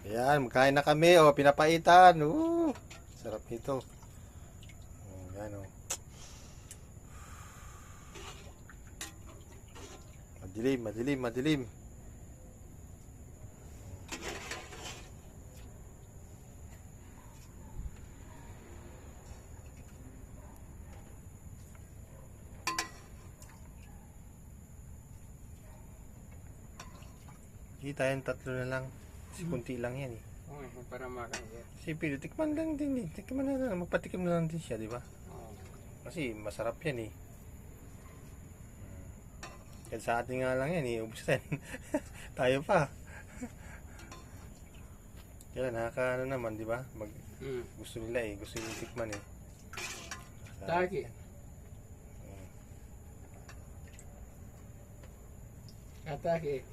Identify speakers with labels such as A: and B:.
A: Ayan, magkain na kami. O, pinapaitan. Sarap nito. Ayan, o. Madilim, madilim, madilim. Hindi tayong tatlo na lang. Kasi kunti lang yan eh.
B: Oo, para makakaya.
A: Kasi pero tikman lang din eh. Tikman na lang. Magpatikim na lang din siya, di ba?
B: Oo.
A: Kasi masarap yan eh. Kasi sa atin nga lang yan eh. Ubus na yan. Tayo pa. Kaya nakaka naman, di ba? Gusto nila eh. Gusto nila tikman eh.
B: Taki. Atake.